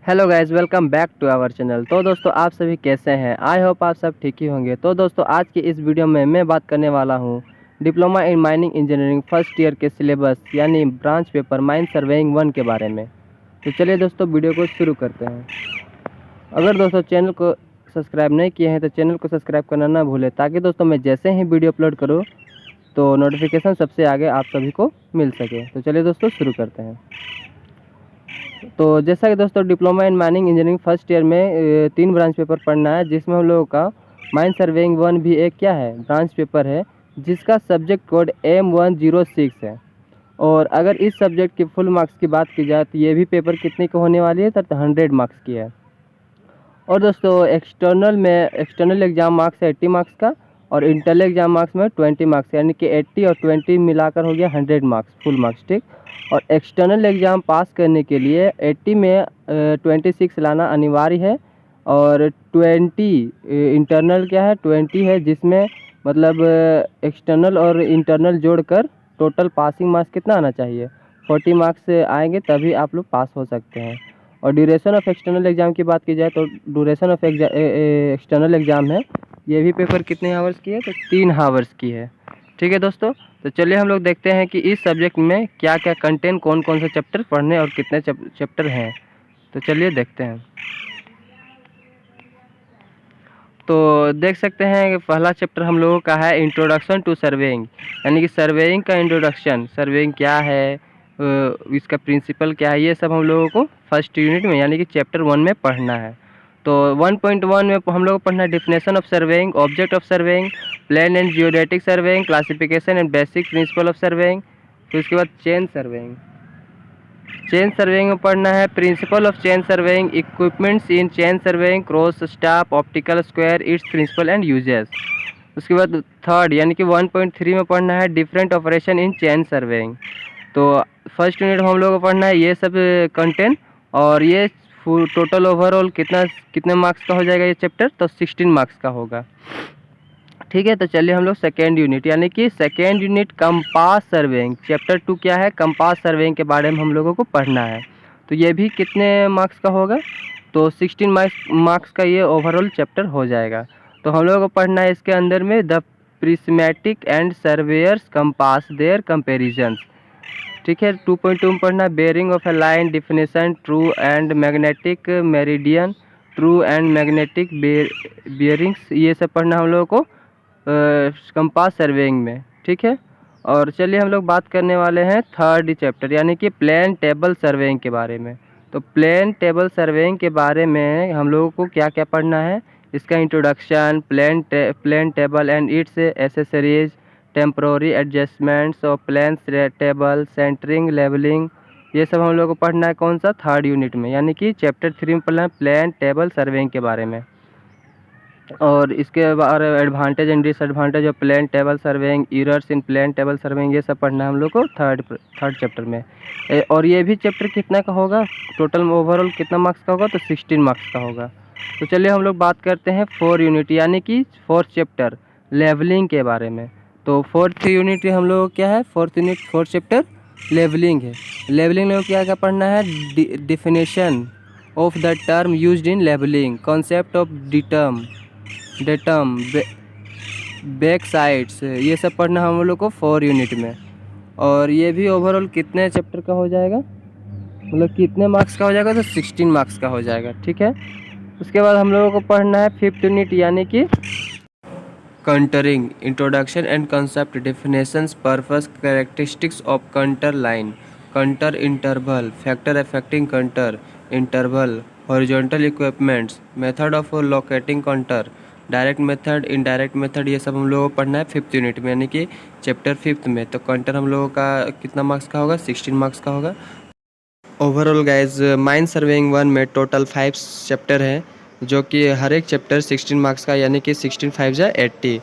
Hello guys, welcome back to our channel. तो दोस्तों, आप सभी कैसे हैं? आई होप आप सब ठीक ही होंगे। तो दोस्तों, आज की इस वीडियो में मैं बात करने वाला हूं diploma in mining engineering first year के सिलेबस यानी ब्रांच पेपर माइन सर्वेइंग 1 के बारे में। तो चलिए दोस्तों, वीडियो को शुरू करते हैं। अगर दोस्तों चैनल को सब्सक्राइब नहीं किए हैं तो चैनल को सब्सक्राइब करना ना भूलें, ताकि दोस्तों मैं जैसे ही वीडियो अपलोड करूँ तो नोटिफिकेशन सबसे आगे आप सभी को मिल सके। तो चलिए दोस्तों, शुरू करते हैं। तो जैसा कि दोस्तों diploma in mining engineering first year में 3 ब्रांच पेपर पढ़ना है, जिसमें हम लोगों का माइन सर्वेइंग 1 भी एक क्या है ब्रांच पेपर है, जिसका सब्जेक्ट कोड M106 है। और अगर इस सब्जेक्ट के फुल मार्क्स की बात की जाए तो ये भी पेपर कितने की होने वाली है, तो 100 मार्क्स की है। और दोस्तों एक्सटर्नल एग्जाम मार्क्स है 80 मार्क्स का, और इंटरनल एग्जाम मार्क्स में 20 मार्क्स, यानी कि 80 और 20 मिलाकर हो गया 100 मार्क्स फुल मार्क्स, ठीक। और एक्सटर्नल एग्ज़ाम पास करने के लिए 80 में 26 लाना अनिवार्य है, और 20 इंटरनल क्या है 20 है, जिसमें मतलब एक्सटर्नल और इंटरनल जोड़कर टोटल पासिंग मार्क्स कितना आना चाहिए, 40 मार्क्स आएंगे, तभी आप लोग पास हो सकते हैं। और ड्यूरेशन ऑफ एक्सटर्नल एग्ज़ाम की बात की जाए तो ड्यूरेशन ऑफ एक्सटर्नल एग्ज़ाम है, ये भी पेपर कितने हावर्स की है, तो 3 हावर्स की है, ठीक है दोस्तों। तो चलिए हम लोग देखते हैं कि इस सब्जेक्ट में क्या क्या कंटेंट, कौन कौन से चैप्टर पढ़ने और कितने चैप्टर हैं। तो चलिए देखते हैं। तो देख सकते हैं कि पहला चैप्टर हम लोगों का है इंट्रोडक्शन टू सर्वेइंग, यानी कि सर्वेइंग का इंट्रोडक्शन, सर्वेइंग क्या है, इसका प्रिंसिपल क्या है, ये सब हम लोगों को फर्स्ट यूनिट में यानी कि चैप्टर 1 में पढ़ना है। तो 1.1 में हम लोग को पढ़ना है definition of surveying, object of surveying, plan and geodetic surveying, classification and basic principle of surveying. फिर उसके बाद चेन सर्वेइंग, चेन सर्वेइंग में पढ़ना है principle of chain surveying, equipments in chain surveying, cross staff, optical square, its principle and uses. उसके बाद third यानी कि 1.3 में पढ़ना है different operation in chain surveying. तो फर्स्ट यूनिट में हम लोग को पढ़ना है ये सब कंटेंट, और ये टोटल ओवरऑल कितने मार्क्स का हो जाएगा ये चैप्टर, तो 16 मार्क्स का होगा, ठीक है। तो चलिए हम लोग सेकेंड यूनिट यानी कि second unit compass surveying, chapter 2 क्या है, कंपास सर्वेइंग के बारे में हम लोगों को पढ़ना है। तो ये भी कितने मार्क्स का होगा, तो 16 मार्क्स का ये ओवरऑल चैप्टर हो जाएगा। तो हम लोगों को पढ़ना है इसके अंदर में the prismatic and surveyors compass their comparisons, ठीक है। 2.2 में पढ़ना है bearing of a line, definition, true and magnetic meridian, true and magnetic bearings, ये सब पढ़ना हम लोगों को कंपास सर्वेइंग में, ठीक है। और चलिए हम लोग बात करने वाले हैं थर्ड चैप्टर यानी कि प्लेन टेबल सर्वेइंग के बारे में। तो प्लेन टेबल सर्वेइंग के बारे में हम लोगों को क्या क्या पढ़ना है, इसका introduction, plane table and its accessories, temporary adjustments of plane table, centring, levelling, ये सब हम लोग को पढ़ना है कौन सा, थर्ड यूनिट में, यानी कि चैप्टर 3 में पढ़ना है प्लेन टेबल सर्वेइंग के बारे में। और इसके बारे advantage and disadvantage of plane table surveying, errors in plane table surveying, ये सब पढ़ना है हम लोग को थर्ड चैप्टर में। और ये भी चैप्टर कितना का होगा, टोटल ओवरऑल कितना मार्क्स का होगा, तो 16 मार्क्स का होगा। तो चलिए हम लोग बात करते हैं 4 यूनिट यानी कि फोर्थ चैप्टर लेवलिंग के बारे में। तो फोर्थ यूनिट हम लोग को क्या है, फोर्थ चैप्टर लेवलिंग है। लेवलिंग में क्या क्या पढ़ना है, definition of the term used in levelling, concept of datum, back sides, ये सब पढ़ना हम लोग को 4 यूनिट में। और ये भी ओवरऑल कितने चैप्टर का हो जाएगा, मतलब कितने मार्क्स का हो जाएगा, तो 16 मार्क्स का हो जाएगा, ठीक है। उसके बाद हम लोगों को पढ़ना है 5th यूनिट यानी कि contouring, introduction and concept, definitions, purpose, characteristics of contour line, contour interval, factor affecting contour interval, horizontal equipments, method of locating contour, direct method, indirect method, ये सब हम लोगों को पढ़ना है 5th यूनिट में यानी कि चैप्टर 5th में। तो कंटर हम लोगों का कितना मार्क्स का होगा, 16 मार्क्स का होगा। ओवरऑल गाइज माइन सर्वेइंग 1 में टोटल 5 चैप्टर हैं, जो कि हर एक चैप्टर 16 मार्क्स का यानी कि 16 5 जा 80।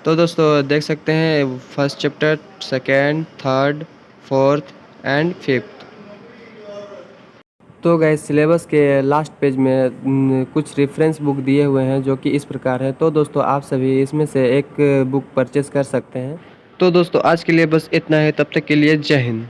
तो दोस्तों देख सकते हैं first chapter, second, third, fourth and 5th। तो गाइस सिलेबस के लास्ट पेज में कुछ रेफरेंस बुक दिए हुए हैं जो कि इस प्रकार है। तो दोस्तों आप सभी इसमें से एक बुक परचेस कर सकते हैं। तो दोस्तों आज के लिए बस इतना है, तब तक के लिए जय हिंद।